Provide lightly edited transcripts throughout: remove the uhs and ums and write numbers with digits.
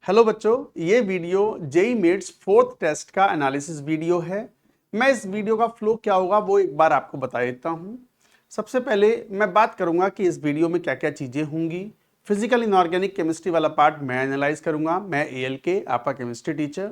Hello बच्चों, ये video JEE मेट्स फोर्थ टेस्ट का एनालिसिस वीडियो है। मैं इस वीडियो का फ्लो क्या होगा वो एक बार आपको बता देता हूं। सबसे पहले मैं बात करूंगा कि इस वीडियो में क्या क्या चीजें होंगी। फिजिकल इनऑर्गेनिक केमिस्ट्री वाला पार्ट मैं एनालाइज करूंगा, मैं एएल के आपका केमिस्ट्री टीचर।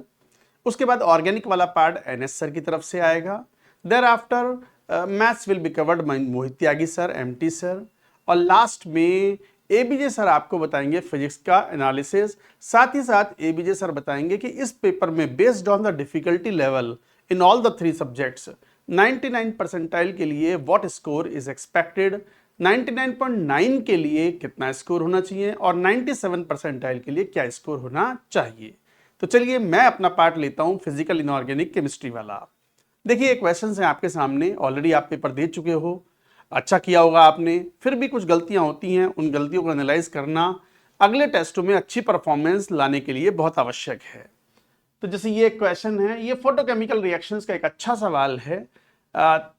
उसके बाद ऑर्गेनिक वाला पार्ट एनएस सर की तरफ से आएगा। Thereafter maths will be covered by Mohit Tyagi sir, MT sir. और लास्ट में एबीजे सर आपको बताएंगे फिजिक्स का एनालिसिस। साथ ही साथ एबीजे सर बताएंगे कि इस पेपर में based on the difficulty level in all the three subjects 99 percentile के लिए व्हाट स्कोर इज एक्सपेक्टेड, 99.9 के लिए कितना स्कोर होना चाहिए और 97 परसेंटाइल के लिए क्या स्कोर होना चाहिए। तो चलिए मैं अपना पार्ट लेता हूं फिजिकल इनऑर्गेनिक केमिस्ट्री वाला। देखिए क्वेश्चन है आपके सामने, ऑलरेडी आप पेपर दे चुके हो, अच्छा किया होगा आपने। फिर भी कुछ गलतियां होती हैं, उन गलतियों को एनालाइज करना अगले टेस्टों में अच्छी परफॉर्मेंस लाने के लिए बहुत आवश्यक है। तो जैसे ये क्वेश्चन है, ये फोटोकेमिकल रिएक्शंस का एक अच्छा सवाल है,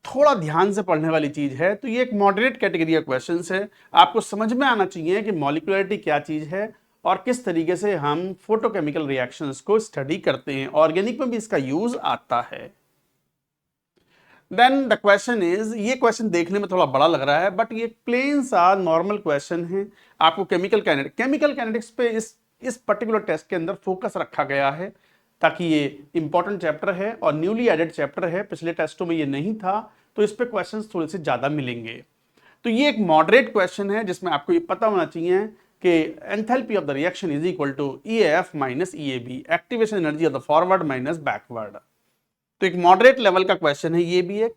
थोड़ा ध्यान से पढ़ने वाली चीज है। तो ये एक मॉडरेट कैटेगरी का क्वेश्चन है, आपको समझ में आना चाहिए कि मॉलिक्यूलरिटी क्या चीज है और किस तरीके से हम फोटोकेमिकल रिएक्शंस को स्टडी करते हैं। ऑर्गेनिक में भी इसका यूज आता है। देन द क्वेश्चन इज, ये क्वेश्चन देखने में थोड़ा बड़ा लग रहा है बट ये प्लेन सा नॉर्मल क्वेश्चन है। आपको केमिकल काइनेटिक्स पे इस पर्टिकुलर टेस्ट के अंदर फोकस रखा गया है ताकि ये इंपॉर्टेंट चैप्टर है और न्यूली एडेड चैप्टर है, पिछले टेस्टों में ये नहीं था, तो इस पे क्वेश्चंस थोड़े से ज्यादा मिलेंगे। तो ये एक मॉडरेट क्वेश्चन है जिसमें आपको ये पता होना चाहिए कि enthalpy of the reaction is equal to EAF minus EAB, activation energy of the forward minus backward. तो एक मॉडरेट लेवल का क्वेश्चन है ये भी एक।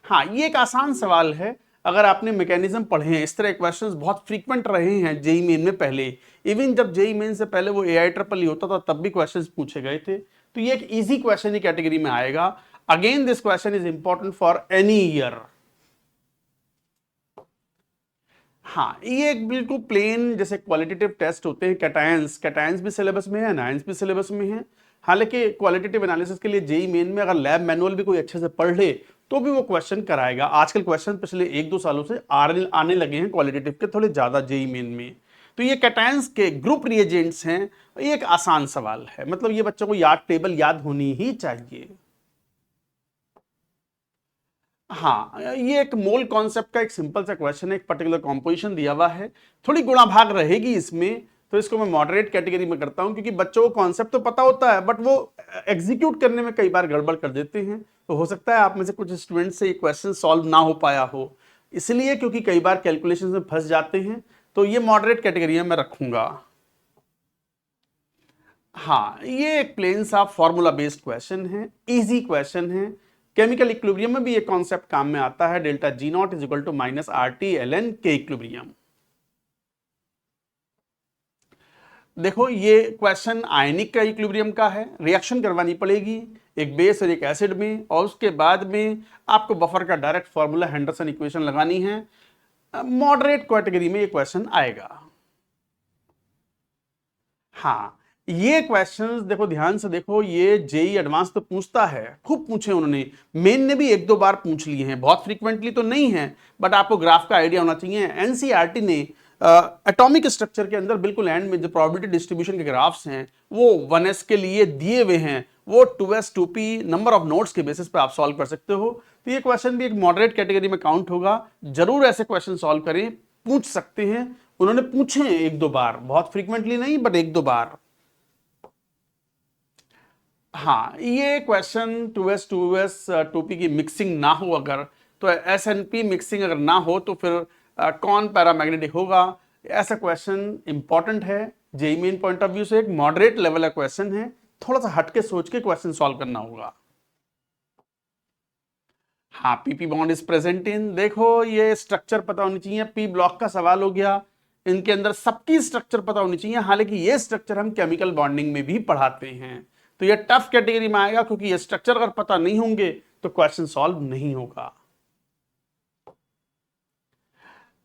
हाँ, ये एक आसान सवाल है। अगर आपने मैकेनिज्म पढ़े हैं, इस तरह क्वेश्चंस बहुत फ्रीक्वेंट रहे हैं जेई मेन में पहले। इवन जब जेई मेन से पहले वो AIEEE होता था तब भी क्वेश्चंस पूछे गए थे। तो ये एक इजी क्वेश्चन ही कैटेगरी में आएगा। Again this question is important for any year. हाँ, ये एक बिल्कुल प्लेन जैसे क्वालिटेटिव टेस्ट होते हैं, कैटायंस भी सिलेबस में है, एनायंस भी सिलेबस में है। हालांकि क्वालिटेटिव एनालिसिस के लिए जेई मेन में अगर लैब मैनुअल भी कोई अच्छे से पढ़ ले तो भी वो क्वेश्चन कराएगा। आजकल क्वेश्चन पिछले 1-2 सालों से आने लगे हैं क्वालिटेटिव के थोड़े ज्यादा जेई मेन में। तो ये कैटायंस के ग्रुप रिएजेंट्स हैं। ये एक आसान सवाल है, मतलब ये बच्चों को टेबल याद होनी ही चाहिए। हाँ, ये एक मोल कॉन्सेप्ट का एक सिंपल सा क्वेश्चन है, एक पर्टिकुलर कॉम्पोजिशन दिया हुआ है, थोड़ी गुणा भाग रहेगी इसमें, तो इसको मैं मॉडरेट कैटेगरी में करता हूं क्योंकि बच्चों को कॉन्सेप्ट तो पता होता है बट वो एग्जीक्यूट करने में कई बार गड़बड़ कर देते हैं। तो हो सकता है आप में से कुछ स्टूडेंट से ये क्वेश्चन सॉल्व ना हो पाया हो, इसलिए क्योंकि कई बार कैलकुलेशन में फंस जाते हैं। तो ये मॉडरेट कैटेगरी में मैं रखूंगा। हाँ, ये एक प्लेन सा फॉर्मूला बेस्ड क्वेश्चन है, इजी क्वेश्चन है। केमिकल इक्विलिब्रियम में भी ये कॉन्सेप्ट काम में आता है, delta G naught is equal to minus RT ln K equilibrium. देखो ये क्वेश्चन आयनिक का इक्विलिब्रियम का है, रिएक्शन करवानी पड़ेगी एक बेस और एक एसिड में, और उसके बाद में आपको बफर का डायरेक्ट फॉर्मूला हेंडरसन इक्वेशन लगानी है। मॉडरेट कैटेगरी में ये क्वेश्चन आएगा। हाँ, ये क्वेश्चंस देखो ध्यान से देखो, ये जेई एडवांस तो पूछता है, खूब पूछे उन्होंने, मेन ने भी 1-2 बार पूछ लिए हैं, बहुत फ्रीक्वेंटली तो नहीं है बट आपको ग्राफ का आइडिया होना चाहिए। एनसीईआरटी ने एटॉमिक स्ट्रक्चर के अंदर बिल्कुल एंड में जो प्रोबेबिलिटी डिस्ट्रीब्यूशन के ग्राफ्स हैं वो 1s के लिए दिए हुए हैं, वो 2s 2p number of notes के बेसिस पे आप सॉल्व कर सकते हो। तो ये क्वेश्चन भी एक मॉडरेट कैटेगरी में काउंट होगा। जरूर ऐसे क्वेश्चन सॉल्व करें, पूछ सकते हैं, उन्होंने पूछे हैं 1-2 बार, बहुत फ्रीक्वेंटली नहीं बट 1-2 बार। हाँ, ये क्वेश्चन 2s 2s 2p की मिक्सिंग ना हो अगर, तो SNP मिक्सिंग अगर ना हो तो फिर कौन पैरामैग्नेटिक होगा, ऐसा क्वेश्चन इंपॉर्टेंट है JEE main point of view से। एक मॉडरेट लेवल का क्वेश्चन है, थोड़ा सा हटके सोच के क्वेश्चन सॉल्व करना होगा। हाँ, PP bond is present in, देखो ये स्ट्रक्चर पता होनी चाहिए, P ब्लॉक का सवाल हो गया, इनके अंदर सबकी स्ट्रक्चर पता होनी चाहिए। हालांकि ये स्ट्रक्चर हम केमिकल बॉन्डिंग में भी पढ़ाते हैं, तो ये टफ कैटेगरी में आएगा क्योंकि ये स्ट्रक्चर अगर पता नहीं होंगे तो क्वेश्चन सॉल्व नहीं होगा।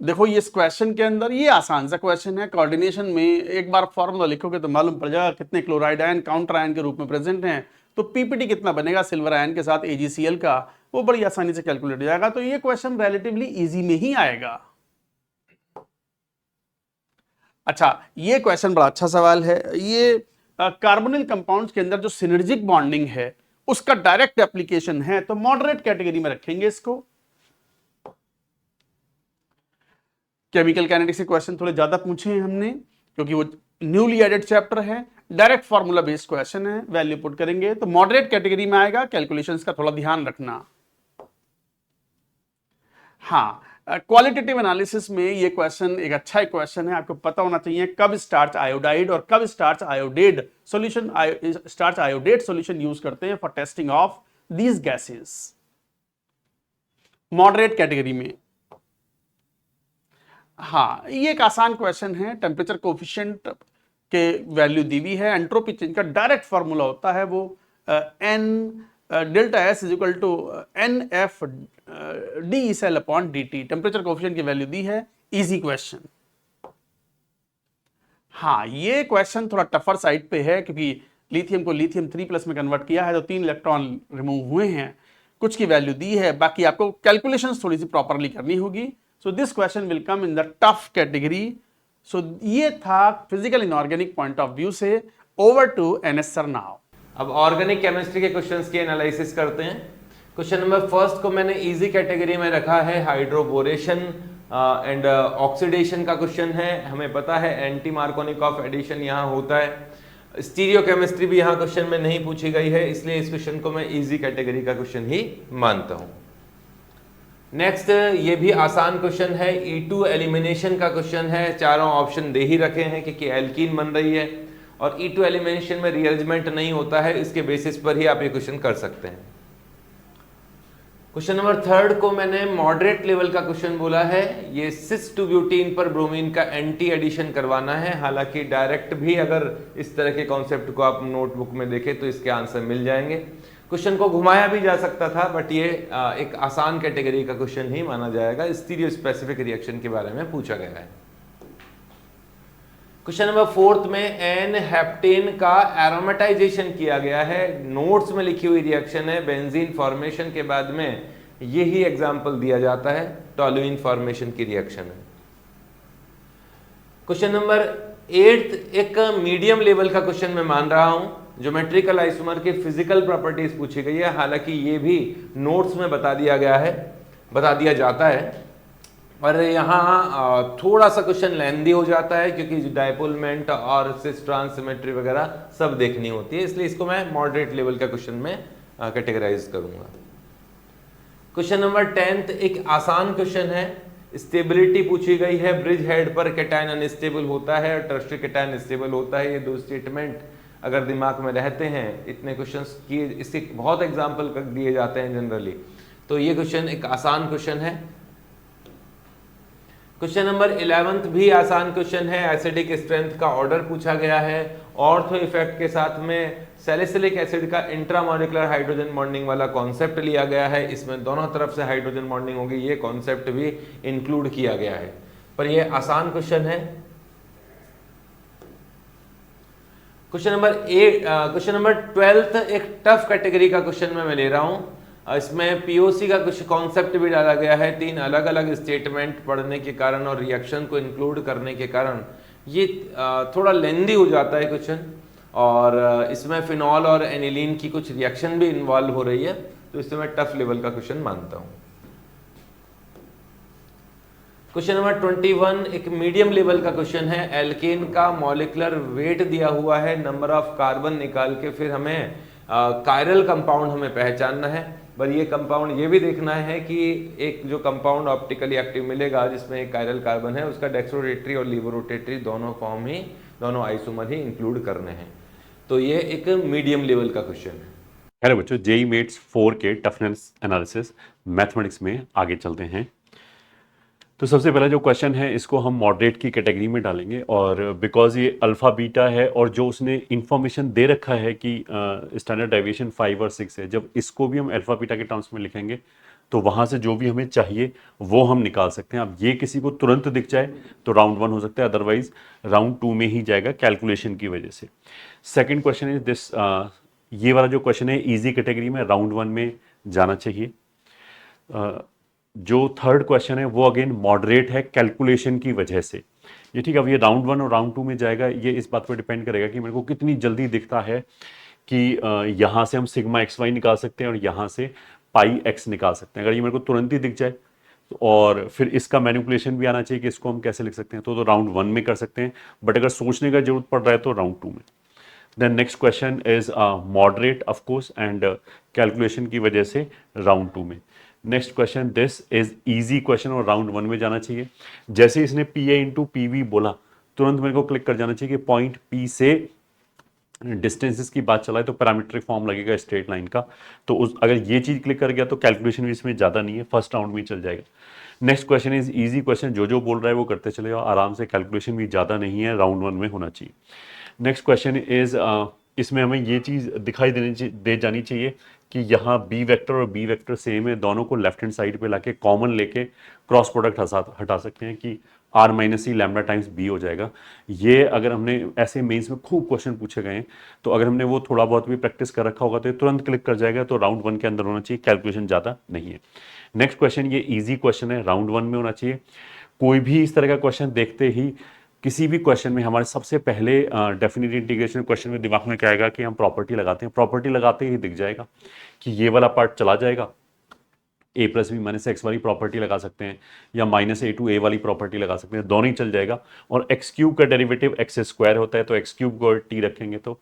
देखो ये इस क्वेश्चन के अंदर ये आसान सा क्वेश्चन है, कोऑर्डिनेशन में एक बार फॉर्मूला लिखोगे तो मालूम पड़ जाएगा कितने क्लोराइड आयन काउंटर आयन के रूप में प्रेजेंट हैं, तो पीपीटी कितना बनेगा सिल्वर आयन के साथ AgCl का, वो बड़ी आसानी से कैलकुलेट हो जाएगा। तो ये क्वेश्चन रिलेटिवली इजी में ही आएगा। अच्छा, ये क्वेश्चन बड़ा अच्छा सवाल है। ये कार्बोनिल कंपाउंड्स के अंदर जो सिनर्जिक बॉन्डिंग है उसका डायरेक्ट एप्लीकेशन है, तो मॉडरेट कैटेगरी में रखेंगे इसको। केमिकल काइनेटिक्स के क्वेश्चन थोड़े ज्यादा पूछे हैं हमने क्योंकि वो न्यूली एडेड चैप्टर है, डायरेक्ट फार्मूला बेस्ड क्वेश्चन है, वैल्यू पुट करेंगे तो मॉडरेट कैटेगरी में आएगा। कैलकुलेशंस का थोड़ा ध्यान रखना। हाँ, क्वालिटेटिव एनालिसिस में ये क्वेश्चन एक अच्छा क्वेश्चन है, आपको पता होना चाहिए कब स्टार्च आयोडाइड और कब स्टार्च आयोडेट सॉल्यूशन यूज करते हैं for testing of these gases moderate category में। हाँ, ये एक आसान क्वेश्चन है। टेम्परेचर कोफिशिएंट के वैल्यू दी हुई है, एंट्रोपी चेंज का डायरेक्ट फार्मूला होता है वो n delta S is equal to n F d cell upon d T. Temperature coefficient की वैल्यू दी है, इजी क्वेश्चन। हाँ, ये क्वेश्चन थोड़ा टफर साइड पे है क्योंकि लिथियम को लिथियम 3+ में कन्वर्ट किया है तो 3 इलेक्ट्रॉन रिमूव हुए हैं, कुछ की वैल्यू दी है, बाकी आपको कैलकुलेशंस थोड़ी सी प्रॉपरली करनी होगी। So this question will come in the tough category. So ये था physical inorganic point of view से। Over to NS sir now. अब ऑर्गेनिक केमिस्ट्री के क्वेश्चंस की एनालिसिस करते हैं। क्वेश्चन नंबर फर्स्ट को मैंने इजी कैटेगरी में रखा है, हाइड्रोबोरेशन एंड ऑक्सीडेशन का क्वेश्चन है। हमें पता है एंटी मार्कोनिकॉफ एडिशन यहाँ होता है। स्टीरियो केमिस्ट्री भी यहाँ क्वेश्चन में नहीं पूछी गई है, इसलिए इस क्वेश्चन को मैं इजी कैटेगरी का क्वेश्चन ही मानता हूँ। नेक्स्ट, ये भी आसान क्वेश्चन है, E2 एलिमिनेशन का क्वेश्चन है। चारों ऑप्शन दे ही रखे हैं कि एल्कीन बन रही है और E2 एलिमिनेशन में रीअरेंजमेंट नहीं होता है, इसके बेसिस पर ही आप ये क्वेश्चन कर सकते हैं। क्वेश्चन नंबर थर्ड को मैंने मॉडरेट लेवल का क्वेश्चन बोला है। ये सिस 2 ब्यूटीन पर ब्रोमीन का एंटी एडिशन करवाना है। हालांकि डायरेक्ट भी अगर इस तरह के कॉन्सेप्ट को आप नोटबुक में देखें तो इसके आंसर मिल जाएंगे। क्वेश्चन को घुमाया भी जा सकता था, बट ये एक आसान कैटेगरी का क्वेश्चन ही माना जाएगा। स्टीरियो स्पेसिफिक रिएक्शन के बारे में पूछा गया है। क्वेश्चन नंबर फोर्थ में एन हेप्टेन का एरोमेटाइजेशन किया गया है। नोट्स में लिखी हुई रिएक्शन है, बेंजीन फॉर्मेशन के बाद में यही एग्जांपल दिया जाता है, टॉलुइन फॉर्मेशन की रिएक्शन है। क्वेश्चन नंबर 8 एक मीडियम लेवल का क्वेश्चन मैं मान रहा हूं। ज्योमेट्रिकल आइसोमर की फिजिकल प्रॉपर्टीज पूछी गई है, हालांकि ये भी नोट्स में बता दिया जाता है, और यहाँ थोड़ा सा क्वेश्चन लेंदी हो जाता है क्योंकि डायपोलमेंट और सिस ट्रांस सिमेट्री वगैरह सब देखनी होती है, इसलिए इसको मैं मॉडरेट लेवल का क्वेश्चन में कैटेगराइज करूंगा। क्वेश्चन नंबर 10 एक आसान क्वेश्चन है। स्टेबिलिटी पूछी गई है, ब्रिज हेड पर कैटायन अनस्टेबल होता है और टर्शियरी कैटायन स्टेबल होता है। ये दो स्टेटमेंट अगर दिमाग में रहते हैं, इतने क्वेश्चंस की इसके बहुत एग्जाम्पल दिए जाते हैं जनरली, तो ये क्वेश्चन एक आसान क्वेश्चन है। क्वेश्चन नंबर 11 भी आसान क्वेश्चन है। एसिडिक स्ट्रेंथ का ऑर्डर पूछा गया है। ऑर्थो इफेक्ट के साथ में सैलिसिलिक एसिड का इंट्रामोलिकुलर हाइड्रोजन बॉन्डिंग वाला कॉन्सेप्ट लिया गया है। इसमें दोनों तरफ से हाइड्रोजन बॉन्डिंग होगी, ये कॉन्सेप्ट भी इंक्लूड किया गया है, पर ये आसान क्वेश्चन है। क्वेश्चन नंबर 12 एक टफ कैटेगरी का क्वेश्चन मैं ले रहा हूं। इसमें पीओसी का कुछ कॉन्सेप्ट भी डाला गया है। 3 अलग अलग स्टेटमेंट पढ़ने के कारण और रिएक्शन को इंक्लूड करने के कारण ये थोड़ा लेंदी हो जाता है क्वेश्चन, और इसमें फिनॉल और एनिलीन की कुछ रिएक्शन भी इन्वॉल्व हो रही है, तो इससे मैं टफ लेवल का क्वेश्चन मानता हूं। क्वेश्चन नंबर 21 एक मीडियम लेवल का क्वेश्चन है। एल्केन का मॉलिक्यूलर वेट दिया हुआ है, नंबर ऑफ कार्बन निकाल के फिर हमें कायरल कंपाउंड हमें पहचानना है। पर ये कंपाउंड ये भी देखना है कि एक जो कंपाउंड ऑप्टिकली एक्टिव मिलेगा जिसमें एक कायरल कार्बन है, उसका डेक्सट्रोरोटेटरी और लीवोरोटेटरी दोनों आइसोमर ही इंक्लूड करने हैं। तो ये एक मीडियम लेवल का क्वेश्चन है। हेलो बच्चों, जेईई मेट्स 4 के टफनेस एनालिसिस मैथमेटिक्स में आगे चलते हैं। तो सबसे पहला जो क्वेश्चन है इसको हम मॉडरेट की कैटेगरी में डालेंगे, और बिकॉज ये अल्फ़ा बीटा है और जो उसने इंफॉर्मेशन दे रखा है कि स्टैंडर्ड डेविएशन 5 और 6 है, जब इसको भी हम अल्फ़ा बीटा के टर्म्स में लिखेंगे तो वहाँ से जो भी हमें चाहिए वो हम निकाल सकते हैं। अब ये किसी को तुरंत दिख जाए तो राउंड 1 हो सकता है, अदरवाइज राउंड 2 में ही जाएगा कैलकुलेशन की वजह से। सेकेंड क्वेश्चन इज दिस, ये वाला जो क्वेश्चन है ईजी कैटेगरी में राउंड 1 में जाना चाहिए। जो थर्ड क्वेश्चन है वो अगेन मॉडरेट है कैलकुलेशन की वजह से। ये ठीक है। अब ये राउंड 1 और राउंड 2 में जाएगा, ये इस बात पर डिपेंड करेगा कि मेरे को कितनी जल्दी दिखता है कि यहाँ से हम सिग्मा एक्स वाई निकाल सकते हैं और यहाँ से पाई एक्स निकाल सकते हैं। अगर ये मेरे को तुरंत ही दिख जाए और फिर इसका मैनिपुलेशन भी आना चाहिए कि इसको हम कैसे लिख सकते हैं, तो राउंड 1 में कर सकते हैं, बट अगर सोचने का जरूरत पड़ रहा है तो राउंड 2 में। Then next question is moderate of course and calculation की वजह से राउंड 2 में। Next question, this is easy question और राउंड 1 में जाना चाहिए। जैसे इसने P A into P V बोला, तुरंत मेरे को क्लिक कर जाना चाहिए कि पॉइंट पी से डिस्टेंसेस की बात चला है तो पैरामीट्रिक फॉर्म लगेगा स्ट्रेट लाइन का, तो उस अगर ये चीज क्लिक कर गया तो कैलकुलेशन भी इसमें ज्यादा नहीं है, फर्स्ट राउंड में चल जाएगा। Next question is easy question, जो बोल रहा है वो करते चले जाओ आराम से, कैलकुलेशन भी ज्यादा नहीं है, राउंड 1 में होना चाहिए। नेक्स्ट क्वेश्चन इज इसमें हमें ये चीज दिखाई दे जानी चाहिए कि यहाँ बी वेक्टर और बी वेक्टर सेम है, दोनों को लेफ्ट हैंड साइड पे लाके कॉमन लेके क्रॉस प्रोडक्ट हटा सकते हैं कि R minus C lambda times B हो जाएगा। ये अगर हमने ऐसे मेंस में खूब क्वेश्चन पूछे गए हैं तो अगर हमने वो थोड़ा बहुत भी प्रैक्टिस कर रखा होगा तो ये तुरंत क्लिक कर जाएगा, तो राउंड 1 के अंदर होना चाहिए, कैलकुलेशन ज़्यादा नहीं है। नेक्स्ट क्वेश्चन, ये ईजी क्वेश्चन है, राउंड 1 में होना चाहिए। कोई भी इस तरह का क्वेश्चन देखते ही किसी भी क्वेश्चन में हमारे सबसे पहले डेफिनेट इंटीग्रेशन क्वेश्चन में दिमाग में क्या आएगा कि हम प्रॉपर्टी लगाते हैं, प्रॉपर्टी लगाते ही दिख जाएगा कि ये वाला पार्ट चला जाएगा, ए प्लस बी माइनस एक्स वाली प्रॉपर्टी लगा सकते हैं या माइनस ए टू ए वाली प्रॉपर्टी लगा सकते हैं, दोनों ही चल जाएगा। और एक्स क्यूब का डेरिवेटिव एक्स स्क्वायर होता है तो एक्स क्यूब को टी रखेंगे तो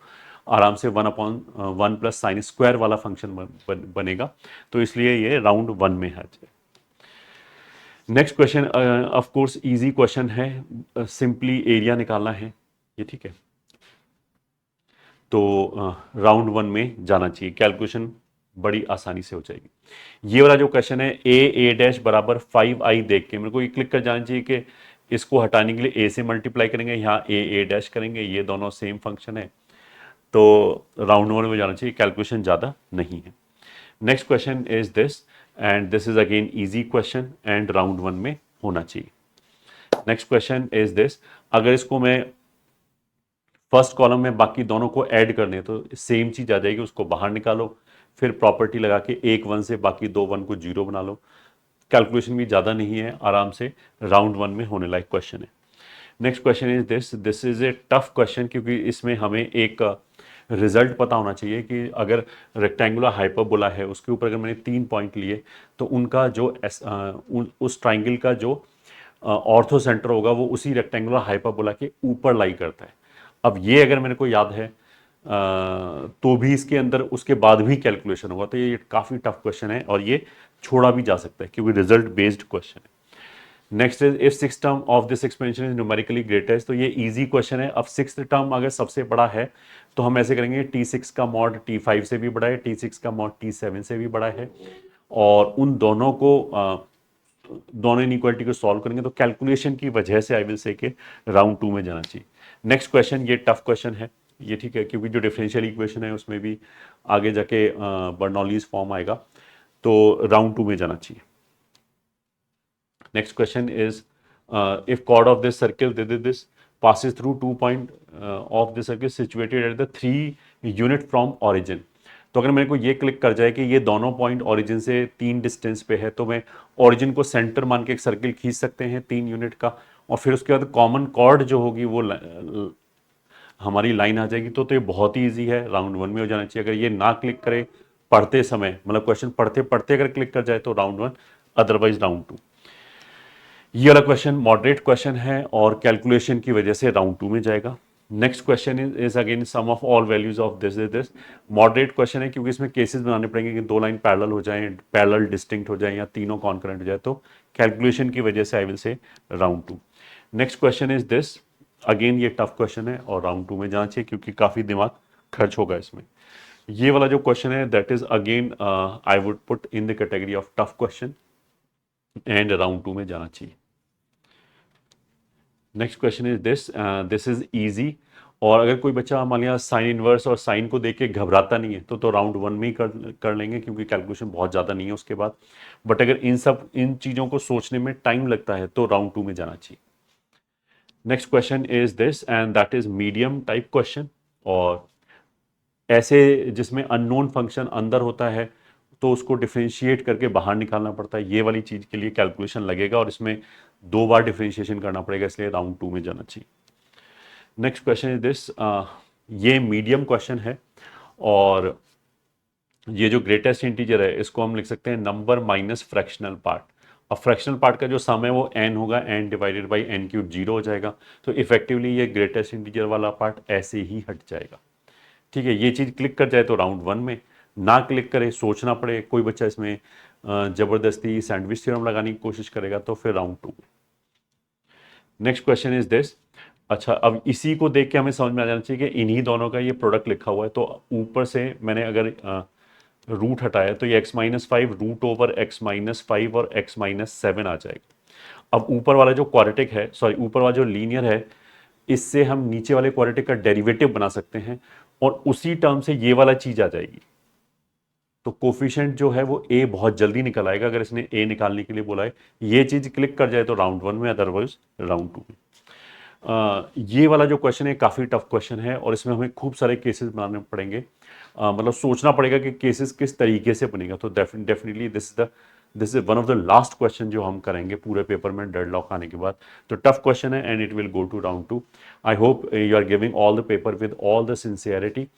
आराम से 1/1 प्लस साइन स्क्वायर वाला फंक्शन बनेगा, तो इसलिए ये राउंड 1 में है। Next question of course easy question है, सिंपली एरिया निकालना है, ये ठीक है, तो राउंड 1 में जाना चाहिए, कैलकुलेशन बड़ी आसानी से हो जाएगी। ये वाला जो क्वेश्चन है ए डैश बराबर 5i देख के मेरे को ये क्लिक कर जाना चाहिए कि इसको हटाने के लिए ए से मल्टीप्लाई करेंगे, यहाँ ए डैश करेंगे, ये दोनों सेम फंक्शन है, तो राउंड 1 में जाना चाहिए, कैलकुलेशन ज़्यादा नहीं है। Next question is this and this is again easy question and round 1 में होना चाहिए। नेक्स्ट क्वेश्चन इज दिस, अगर इसको मैं फर्स्ट कॉलम में बाकी दोनों को ऐड करने तो सेम चीज आ जाएगी, उसको बाहर निकालो, फिर प्रॉपर्टी लगा के एक 1 से बाकी दो 1 को 0 बना लो, कैलकुलेशन भी ज़्यादा नहीं है, आराम से राउंड 1 में होने लायक क्वेश्चन है। Next question is this is a tough question, क्योंकि इसमें हमें एक रिजल्ट पता होना चाहिए कि अगर रेक्टेंगुलर हाइपरबोला है उसके ऊपर अगर मैंने 3 पॉइंट लिए तो उनका जो उस ट्राइंगल का जो ऑर्थो सेंटर होगा वो उसी रेक्टेंगुलर हाइपरबोला के ऊपर लाई करता है। अब ये अगर मेरे को याद है तो भी इसके अंदर उसके बाद भी कैलकुलेशन होगा, तो ये काफ़ी टफ क्वेश्चन है और ये छोड़ा भी जा सकता है क्योंकि रिजल्ट बेस्ड क्वेश्चन है। Next is if six term of this expansion is numerically greatest, तो ये इजी क्वेश्चन है। अब सिक्स टर्म अगर सबसे बड़ा है तो हम ऐसे करेंगे T6 का मॉड T5 से भी बड़ा है, T6 का मॉड T7 से भी बड़ा है, और उन दोनों को दोनों इनइक्वालिटी को सॉल्व करेंगे तो कैलकुलेशन की वजह से आई विल से के राउंड 2 में जाना चाहिए। नेक्स्ट क्वेश्चन, ये टफ क्वेश्चन है, ये ठीक है, क्योंकि जो डिफरेंशियल इक्वेशन है उसमें भी आगे जाके बर्नौलीज फॉर्म आएगा, तो राउंड 2 में जाना चाहिए। Next question is if chord of this circle this passes through 2 point of the circle situated at the 3 unit from origin, तो अगर मेरे को ये क्लिक कर जाए कि ये दोनों पॉइंट ओरिजिन से 3 डिस्टेंस पे है तो मैं ओरिजिन को सेंटर मान के एक सर्किल खींच सकते हैं 3 यूनिट का, और फिर उसके बाद कॉमन कॉर्ड जो होगी वो हमारी लाइन आ जाएगी, तो ये बहुत ही ईजी है, राउंड 1 में हो जाना चाहिए। अगर ये ना क्लिक करे पढ़ते समय, मतलब क्वेश्चन पढ़ते पढ़ते अगर क्लिक कर जाए तो राउंड 1, अदरवाइज राउंड 2। ये वाला क्वेश्चन मॉडरेट क्वेश्चन है और कैलकुलेशन की वजह से राउंड 2 में जाएगा। Next question is again sum of all values of this moderate question है क्योंकि इसमें केसेस बनाने पड़ेंगे कि 2 लाइन पैरेलल हो जाएं, पैरेलल डिस्टिंक्ट हो जाएं या तीनों कॉन्करेंट हो जाए, तो कैलकुलेशन की वजह से I will say round 2। Next question is this, again ये टफ क्वेश्चन है और राउंड 2 में जाना चाहिए क्योंकि काफी दिमाग खर्च होगा इसमें। ये वाला जो क्वेश्चन है that is again I would put in the category of tough question and round 2 में जाना चाहिए। Next question is this is easy, और अगर कोई बच्चा मान लिया साइन इनवर्स और साइन को देख के घबराता नहीं है तो राउंड 1 में ही कर लेंगे क्योंकि कैलकुलेशन बहुत ज़्यादा नहीं है उसके बाद, बट अगर इन चीज़ों को सोचने में टाइम लगता है तो राउंड 2 में जाना चाहिए। Next question is this and that is medium type question, और ऐसे जिसमें अननोन फंक्शन अंदर होता है तो उसको डिफरेंशिएट करके बाहर निकालना पड़ता है। ये वाली चीज़ के लिए कैलकुलेशन लगेगा और इसमें 2 बार डिफरेंशिएशन करना पड़ेगा, इसलिए राउंड 2 में जाना चाहिए। नेक्स्ट क्वेश्चन इज दिस, ये मीडियम क्वेश्चन है और ये जो ग्रेटेस्ट इंटीजर है इसको हम लिख सकते हैं नंबर माइनस फ्रैक्शनल पार्ट। अब फ्रैक्शनल पार्ट का जो सम है वो n होगा, n divided by n cube 0 हो जाएगा, तो इफेक्टिवली ये ग्रेटेस्ट इंटीजर वाला पार्ट ऐसे ही हट जाएगा। ठीक है, ये चीज़ क्लिक कर जाए तो राउंड 1 में, ना क्लिक करे, सोचना पड़े, कोई बच्चा इसमें ज़बरदस्ती सैंडविच थ्योरम लगाने की कोशिश करेगा तो फिर round 2। Next question is this, अच्छा अब इसी को देख के हमें समझ में आ जाना चाहिए कि इन्हीं दोनों का ये प्रोडक्ट लिखा हुआ है, तो ऊपर से मैंने अगर रूट हटाया तो ये x-5 रूट ओवर x-5 और x-7 आ जाएगा। अब ऊपर वाला जो क्वाड्रेटिक है, सॉरी ऊपर वाला जो लीनियर है, इससे हम नीचे वाले क्वाड्रेटिक का डेरिवेटिव बना सकते हैं और उसी टर्म से ये वाला चीज आ जाएगी। तो कोफिशिएंट जो है वो a बहुत जल्दी निकल आएगा अगर इसने a निकालने के लिए बोला है। ये चीज क्लिक कर जाए तो राउंड 1 में, अदरवाइज राउंड 2 में। ये वाला जो क्वेश्चन है काफ़ी टफ क्वेश्चन है और इसमें हमें खूब सारे केसेस बनाने पड़ेंगे, मतलब सोचना पड़ेगा कि केसेस किस तरीके से बनेगा। तो definitely this is one of the last question जो हम करेंगे पूरे पेपर में डेडलॉक आने के बाद। तो टफ क्वेश्चन है and it will go to round 2। I hope you are giving all the paper with all the sincerity.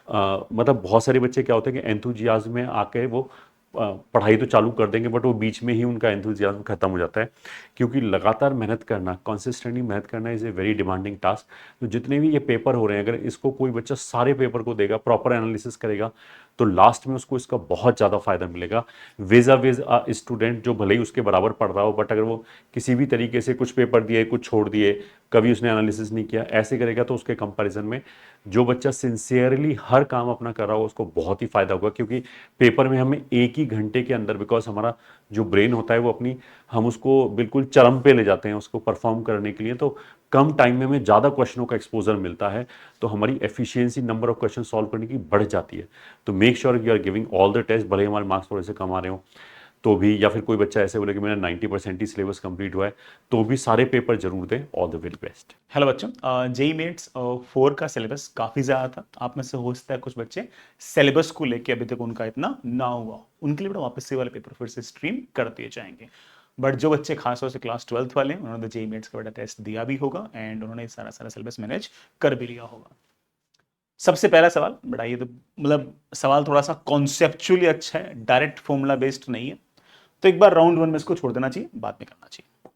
मतलब बहुत सारे बच्चे क्या होते हैं कि एंथुजियाज्म में आके वो पढ़ाई तो चालू कर देंगे बट वो बीच में ही उनका एंथुजियाज्म खत्म हो जाता है, क्योंकि लगातार मेहनत करना, कंसिस्टेंटली मेहनत करना is a very demanding task. तो जितने भी ये पेपर हो रहे हैं, अगर इसको कोई बच्चा सारे पेपर को देगा, प्रॉपर एनालिसिस करेगा, तो लास्ट में उसको इसका बहुत ज़्यादा फायदा मिलेगा वेजा वेज स्टूडेंट जो भले ही उसके बराबर पढ़ रहा हो, बट अगर वो किसी भी तरीके से कुछ पेपर दिए, कुछ छोड़ दिए, कभी उसने एनालिसिस नहीं किया, ऐसे करेगा तो उसके कंपैरिजन में जो बच्चा सिंसियरली हर काम अपना कर रहा हो उसको बहुत ही फायदा होगा। क्योंकि पेपर में हमें एक ही घंटे के अंदर, बिकॉज हमारा जो ब्रेन होता है वो अपनी, हम उसको बिल्कुल चरम पे ले जाते हैं उसको परफॉर्म करने के लिए, तो कम टाइम में हमें ज़्यादा क्वेश्चनों का एक्सपोजर मिलता है, तो हमारी efficiency number of question solve करने की बढ़ जाती है। तो make sure you are giving all the test, भले ही हमारे मार्क्स थोड़े से कम आ रहे हो तो भी, या फिर कोई बच्चा ऐसे बोले कि मेरा 90% ही सिलेबस कंप्लीट हुआ है, तो भी सारे पेपर जरूर दें। All the very best. Hello बच्चों, जेई मेट्स 4 का सिलेबस काफ़ी ज़्यादा था। आप में से हो सकता है कुछ बच्चे सिलेबस को लेके अभी तक उनका इतना ना हुआ, उनके लिए बड़ा वापस से वाले पेपर फिर से स्ट्रीम कर दिए जाएंगे। बट जो बच्चे खासतौर से क्लास 12th वाले हैं, उन्होंने जेई मेट्स का बड़ा टेस्ट दिया भी होगा एंड उन्होंने सारा सिलेबस मैनेज कर भी लिया होगा। सबसे पहला सवाल बड़ा, ये तो मतलब सवाल थोड़ा सा कॉन्सेप्चुअली अच्छा है, डायरेक्ट फॉर्मूला बेस्ड नहीं है, तो एक बार राउंड 1 में इसको छोड़ देना चाहिए, बाद में करना चाहिए।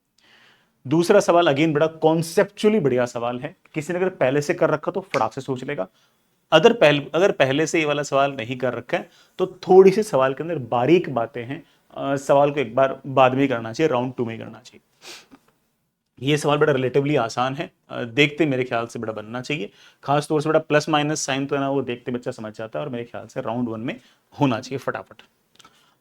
दूसरा सवाल अगेन बड़ा कॉन्सेप्चुअली बढ़िया सवाल है, किसी ने अगर पहले से कर रखा तो फटाक से सोच लेगा। अगर पहले से ये वाला सवाल नहीं कर रखा है तो थोड़ी सी सवाल के अंदर बारीक बातें हैं, सवाल को एक बार बाद में करना चाहिए, राउंड 2 में करना चाहिए। ये सवाल बड़ा रिलेटिवली आसान है, देखते मेरे ख्याल से बड़ा बनना चाहिए, खास तौर से बड़ा प्लस माइनस साइन तो है ना, वो देखते बच्चा समझ जाता है और मेरे ख्याल से राउंड 1 में होना चाहिए फटाफट।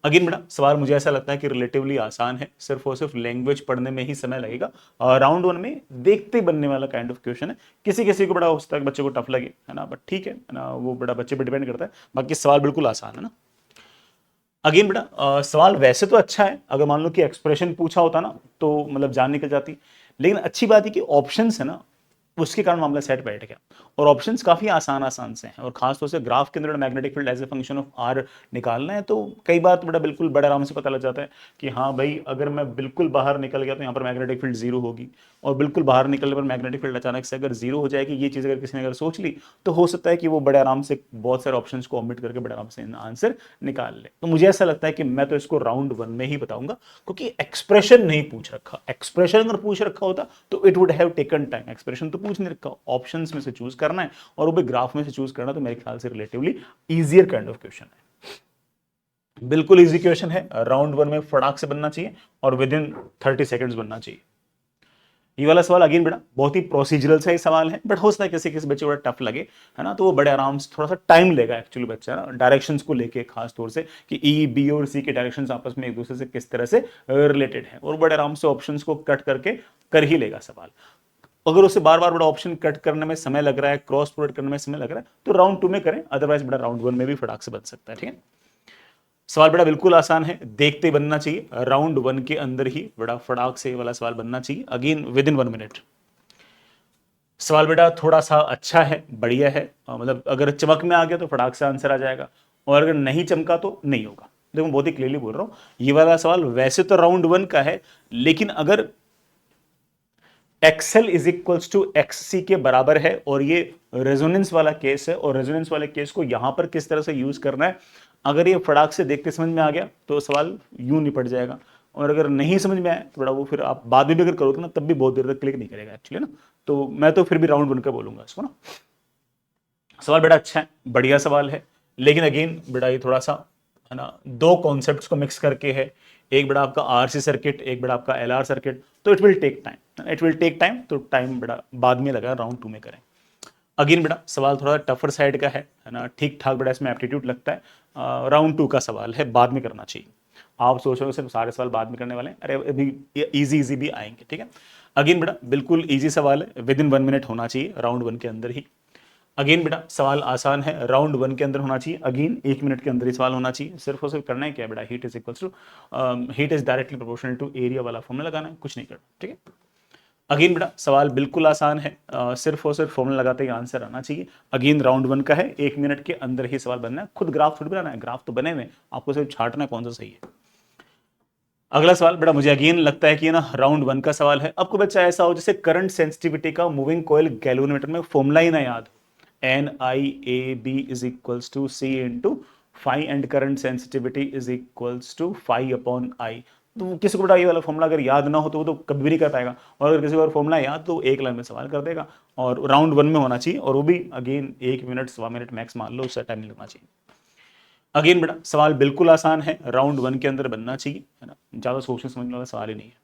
अगेन बेटा सवाल मुझे ऐसा लगता है कि रिलेटिवली आसान है, सिर्फ और सिर्फ लैंग्वेज पढ़ने में ही समय लगेगा और राउंड 1 में देखते बनने वाला काइंड ऑफ क्वेश्चन है। किसी किसी को बड़ा हो सकता है बच्चे को टफ लगे, है ना, बट ठीक है ना, वो बड़ा बच्चे पे डिपेंड करता है, बाकी सवाल बिल्कुल आसान है ना। अगेन बेटा सवाल वैसे तो अच्छा है, अगर मान लो कि एक्सप्रेशन पूछा होता ना तो मतलब जान निकल जाती, लेकिन अच्छी बात है कि ऑप्शंस है ना, उसके कारण मामला सेट बैठ गया और ऑप्शंस काफी आसान से हैं और खासतौर से ग्राफ के अंदर magnetic field as a function of R निकालना है, तो कई बार तो बड़ा बिल्कुल बड़े आराम से पता लग जाता है कि हाँ भाई अगर मैं बिल्कुल बाहर निकल गया तो यहाँ पर मैग्नेटिक फील्ड 0 होगी और बिल्कुल बाहर निकलने पर मैग्नेटिक फील्ड अचानक से अगर 0 हो जाएगी, ये चीज़ अगर किसी ने अगर सोच ली तो हो सकता है कि वो बड़े आराम से बहुत सारे ऑप्शंस को ऑमिट करके बड़े आराम से आंसर निकाल ले। तो मुझे ऐसा लगता है कि मैं तो इसको राउंड 1 में ही बताऊंगा, क्योंकि एक्सप्रेशन नहीं पूछ रखा। एक्सप्रेशन अगर पूछ रखा होता तो it would have taken time, expression तो पूछ नहीं रखा, ऑप्शंस में से चूज करना है और वो भी ग्राफ में से चूज करना, तो मेरे ख्याल से relatively easier kind of question है, बिल्कुल इजी क्वेश्चन है, राउंड 1 में फटाक से बनना चाहिए और विद इन 30 सेकंड्स बनना चाहिए। ये वाला सवाल अगेन बेटा बहुत ही प्रोसीजरल सा ही सवाल है, बट हो सकता है किसी किसी बच्चे को बड़ा टफ लगे, है ना, तो वो बड़े आराम से थोड़ा सा टाइम लेगा एक्चुअली बच्चा ना डायरेक्शंस को लेके, खास तौर से कि ई बी और सी के डायरेक्शंस आपस में एक दूसरे से किस तरह से रिलेटेड है, और बड़े आराम से ऑप्शंस को कट करके कर ही लेगा सवाल। अगर उसे बार बार बड़ा ऑप्शन कट करने में समय लग रहा है, क्रॉस प्रोडक्ट करने में समय लग रहा है, तो राउंड 2 में करें, अदरवाइज बड़ा राउंड 1 में भी फटाक से बन सकता है। ठीक है, सवाल बड़ा बिल्कुल आसान है, देखते बनना चाहिए, राउंड 1 के अंदर ही बड़ा फटाक से वाला सवाल बनना चाहिए, अगेन विद इन 1 मिनट। सवाल बेटा थोड़ा सा अच्छा है, बढ़िया है, मतलब अगर चमक में आ गया तो फटाक से आंसर आ जाएगा और अगर नहीं चमका तो नहीं होगा, देखो मैं बहुत ही क्लियरली बोल रहा हूं, ये वाला सवाल वैसे तो राउंड 1 का है, लेकिन अगर XL is equals to XC के बराबर है और ये रेजोनेंस वाला केस है, और रेजोनेंस वाले केस को यहां पर किस तरह से यूज करना है, अगर ये फटाक से देखते समझ में आ गया तो सवाल यूं निपट जाएगा, और अगर नहीं समझ में आया तो बड़ा वो फिर आप बाद में भी अगर करोगे ना तब भी बहुत देर तक क्लिक नहीं करेगा एक्चुअली ना। तो मैं तो फिर भी राउंड 1 का बोलूंगा इसको ना। सवाल बड़ा अच्छा है, बढ़िया सवाल है, लेकिन अगेन बड़ा ये थोड़ा सा है ना, दो कॉन्सेप्ट्स को मिक्स करके है, एक बड़ा आपका आरसी सर्किट, एक बड़ा आपका एलआर सर्किट, तो it will take time, it will take time, तो टाइम बड़ा बाद में लगा, राउंड 2 में करें। अगेन बेटा सवाल थोड़ा टफर साइड का है ना, ठीक ठाक बड़ा इसमें एप्टीट्यूड लगता है, राउंड 2 का सवाल है, बाद में करना चाहिए। आप सोच रहे हो सिर्फ सारे सवाल बाद में करने वाले हैं, अरे अभी इजी भी आएंगे, ठीक है। अगेन बेटा बिल्कुल इजी सवाल है, विद इन 1 मिनट होना चाहिए राउंड 1 के अंदर ही। अगेन बेटा सवाल आसान है, राउंड 1 के अंदर होना चाहिए, अगेन 1 मिनट के अंदर ही सवाल होना चाहिए। सिर्फ और सिर्फ करना है क्या बेटा, heat is equals to heat is directly proportional to area वाला फॉर्मूला लगाना है, कुछ नहीं करना, ठीक है। अगेन बेटा सवाल बिल्कुल आसान है, सिर्फ और सिर्फ फॉर्मूला लगाते ही आंसर आना चाहिए। अगेन राउंड 1 का है, 1 मिनट के अंदर ही सवाल बनना है, खुद ग्राफ थोड़ी बनाना है, ग्राफ तो बने हुए, आपको सिर्फ छांटना है कौन सा सही है। अगला सवाल बेटा मुझे अगेन लगता है कि ना राउंड 1 का सवाल है। अब कोई बच्चा ऐसा हो जैसे करंट सेंसिटिविटी का मूविंग कॉइल गैल्वेनोमीटर में फॉर्मूला ही ना याद, NIAB is equals to C into phi and current sensitivity is equals to phi upon I। तो किसी को बेटा ये वाला फॉर्मूला अगर याद ना हो तो वो तो कभी भी नहीं कर पाएगा, और अगर किसी को फॉर्मूला याद तो एक लाइन में सवाल कर देगा, और राउंड 1 में होना चाहिए, और वो भी अगेन 1 मिनट 1.25 मिनट मैक्स मान लो, उससे टाइम नहीं लगना चाहिए। अगेन बेटा सवाल बिल्कुल आसान है, राउंड 1 के अंदर बनना चाहिए, है ना, ज्यादा सोचने समझने वाला सवाल ही नहीं है,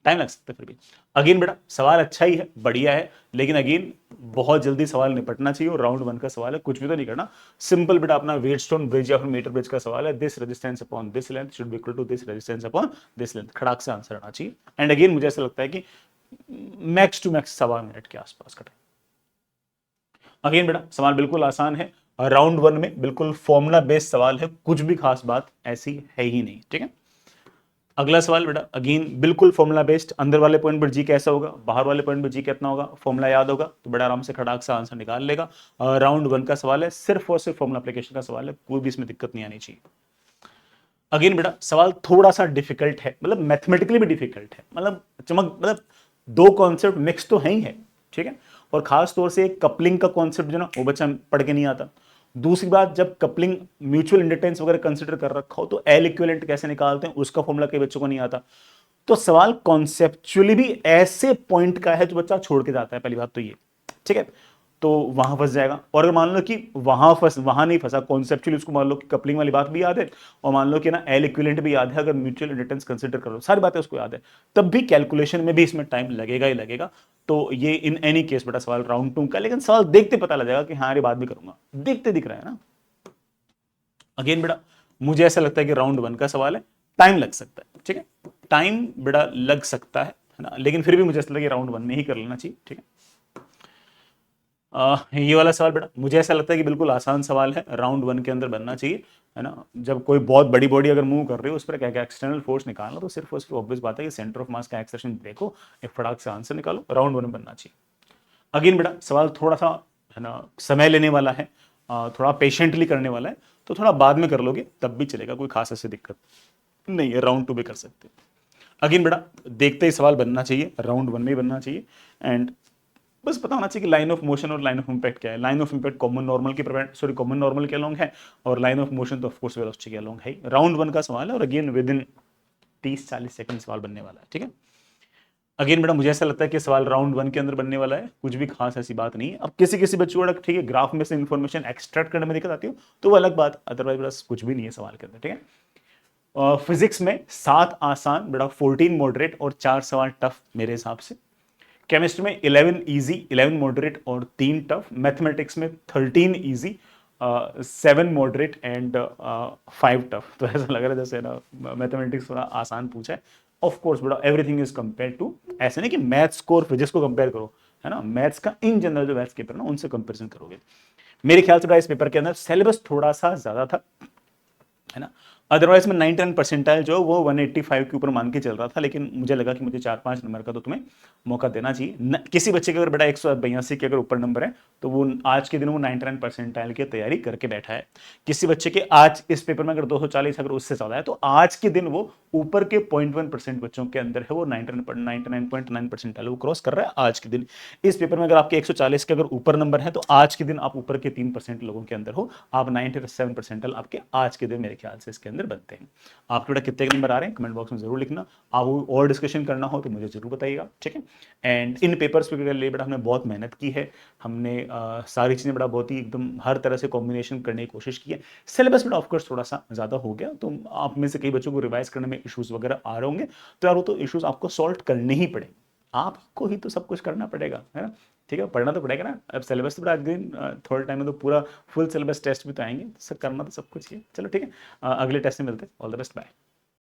टाइम लग सकता है फिर भी। अगेन बेटा सवाल अच्छा ही है, बढ़िया है, लेकिन अगेन बहुत जल्दी सवाल निपटना चाहिए, और राउंड 1 का सवाल है, कुछ भी तो नहीं करना, सिंपल बेटा अपना वेटस्टोन ब्रिज या फिर मीटर ब्रिज का सवाल है, this resistance upon this length should be equal to this resistance upon this length, खड़ाक से आंसर आना चाहिए। एंड अगेन मुझे ऐसा लगता है कि मैक्स टू मैक्स 1.25 मिनट के आसपास का टाइम। अगेन बेटा सवाल बिल्कुल आसान है, राउंड 1 में बिल्कुल फॉर्मूला बेस्ड सवाल है, कुछ भी खास बात ऐसी है ही नहीं, ठीक है। अगला सवाल बेटा अगेन बिल्कुल फॉर्मूला बेस्ड, अंदर वाले पॉइंट पर जी कैसा होगा, बाहर वाले पॉइंट पर जी कितना होगा, फॉर्मूला याद होगा तो बड़ा आराम से खड़ाक से आंसर निकाल लेगा। राउंड 1 का सवाल है, सिर्फ और सिर्फ फॉर्मूला एप्लीकेशन का सवाल है, कोई भी इसमें दिक्कत नहीं आनी चाहिए। अगेन बेटा सवाल थोड़ा सा डिफिकल्ट है, मतलब मैथमेटिकली भी डिफिकल्ट है, मतलब दो कॉन्सेप्ट मिक्स तो है ही है, ठीक है, और खास तौर से कपलिंग का कॉन्सेप्ट जो ना वो बच्चा पढ़ के नहीं आता। दूसरी बात, जब कपलिंग म्यूचुअल इंडक्टेंस वगैरह कंसिडर कर रखा हो तो एल इक्विवेलेंट कैसे निकालते हैं उसका फॉर्मूला कई बच्चों को नहीं आता। तो सवाल कॉन्सेप्चुअली भी ऐसे पॉइंट का है जो बच्चा छोड़ के जाता है, पहली बात तो ये, ठीक है, तो वहां फंस जाएगा। और अगर मान लो कि वहां नहीं फंसा, कॉन्सेप्चुअली उसको मान लो कि कपलिंग वाली बात भी याद है, और मान लो कि ना एल इक्विवेलेंट भी याद है, अगर म्यूचुअल इंडक्टेंस कंसिडर कर लो, सारी बातें उसको याद है, तब भी कैलकुलेशन में भी इसमें टाइम लगेगा ही लगेगा। तो ये इन एनी केस बेटा सवाल राउंड 2 का, लेकिन सवाल देखते पता लग जाएगा कि हाँ ये बात भी करूंगा, देखते दिख रहा है ना। अगेन बेटा मुझे ऐसा लगता है कि राउंड 1 का सवाल है, टाइम लग सकता है, ठीक है, टाइम बेटा लग सकता है ना, लेकिन फिर भी मुझे ऐसा लगता है कि राउंड 1 में ही कर लेना चाहिए, ठीक है। ये वाला सवाल बेटा मुझे ऐसा लगता है कि बिल्कुल आसान सवाल है, राउंड 1 के अंदर बनना चाहिए, है ना। जब कोई बहुत बड़ी बॉडी अगर मूव कर रही है उस पर क्या क्या एक्सटर्नल फोर्स निकालना, तो सिर्फ और सिर्फ ऑब्वियस बात है कि सेंटर ऑफ मास का एक्सेलरेशन देखो, एक फटाक से आंसर निकालो, राउंड 1 में बनना चाहिए। अगेन बेटा सवाल थोड़ा सा है ना समय लेने वाला है, थोड़ा पेशेंटली करने वाला है, तो थोड़ा बाद में कर लोगे तब भी चलेगा, कोई खास ऐसी दिक्कत नहीं है, राउंड 2 में कर सकते। अगेन बेटा देखते ही सवाल बनना चाहिए, राउंड 1 में बनना चाहिए, एंड बस पता होना चाहिए कि लाइन ऑफ मोशन और लाइन ऑफ इंपैक्ट क्या है। Line of impact common normal के अलोंग है, और लाइन ऑफ मोशन तो ऑफ कोर्स वेलोसिटी के अलोंग है। राउंड 1 का सवाल है, और अगेन विद इन 30-40 सेकंड सवाल बनने वाला है, ठीक है। अगेन बेटा मुझे ऐसा लगता है कि सवाल राउंड 1 के अंदर बनने वाला है, कुछ भी खास ऐसी बात नहीं है। अब किसी बच्चों को ठीक है ग्राफ में से इंफॉर्मेशन एक्सट्रैक्ट करने में दिक्कत आती हो तो वो अलग बात, अदरवाइज बस कुछ भी नहीं है सवाल के अंदर, ठीक है। फिजिक्स में 7 आसान बेटा, 14 मॉडरेट और 4 सवाल टफ मेरे हिसाब से। केमिस्ट्री में 11 इजी, 11 मॉडरेट और 3 टफ। मैथमेटिक्स में 13 इजी, 7 मॉडरेट एंड 5 टफ। तो ऐसा लग रहा है जैसे ना मैथमेटिक्स थोड़ा आसान पूछा है। ऑफ कोर्स बेटा एवरीथिंग इज कंपेयर टू, ऐसे नहीं कि मैथ्स को और फिजिक्स को कंपेयर करो, है ना, मैथ्स का इन जनरल जो मैथ्स के पेपर ना उनसे कंपेरिजन करोगे। मेरे ख्याल से इस पेपर के अंदर सिलेबस थोड़ा सा ज्यादा था, है ना। अदरवाइज मैं 99 परसेंटाइल जो वो 185 के ऊपर मान के चल रहा था, लेकिन मुझे लगा कि मुझे 4-5 नंबर का तो तुम्हें मौका देना चाहिए। किसी बच्चे के अगर बेटा 182 के अगर ऊपर नंबर है तो वो आज के दिन वो 99 परसेंटाइल की तैयारी करके बैठा है। किसी बच्चे के आज इस पेपर में अगर 240 अगर उससे ज्यादा है तो आज के दिन वो ऊपर के 0.1% बच्चों के अंदर है वो 99.9 परसेंटाइल वो क्रॉस कर रहा है आज के दिन। इस पेपर में अगर आपके 140 के अगर ऊपर नंबर है तो आज के दिन आप ऊपर के 3% लोगों के अंदर हो, आप 97 परसेंटाइल आपके आज के दिन मेरे ख्याल से इसके अंदर बनते हैं। आपके बेटा कितने नंबर आ रहे हैं कमेंट बॉक्स में जरूर लिखना। आप और डिस्कशन करना हो तो मुझे जरूर बताइएगा, ठीक है। एंड इन पेपर्स के लिए बेटा हमने बहुत मेहनत की है, हमने सारी चीज़ें बड़ा बहुत ही एकदम हर तरह से कॉम्बिनेशन करने की कोशिश की है। सिलेबस बेटा ऑफकोर्स थोड़ा सा ज़्यादा हो गया, तो आप में से कई बच्चों को रिवाइज करने में इश्यूज वगैरह आ रहे होंगे, तो यार वो तो इश्यूज आपको सॉल्व करने ही पड़ेंगे, आपको ही तो सब कुछ करना पड़ेगा, है ना। ठीक है, पढ़ना तो पड़ेगा ना। अब सिलेबस तो बड़ा दिन थोड़े टाइम में तो पूरा फुल सिलेबस टेस्ट भी तो आएंगे, तो करना तो सब कुछ ही है। चलो ठीक है, अगले टेस्ट में मिलते हैं। All the best, bye.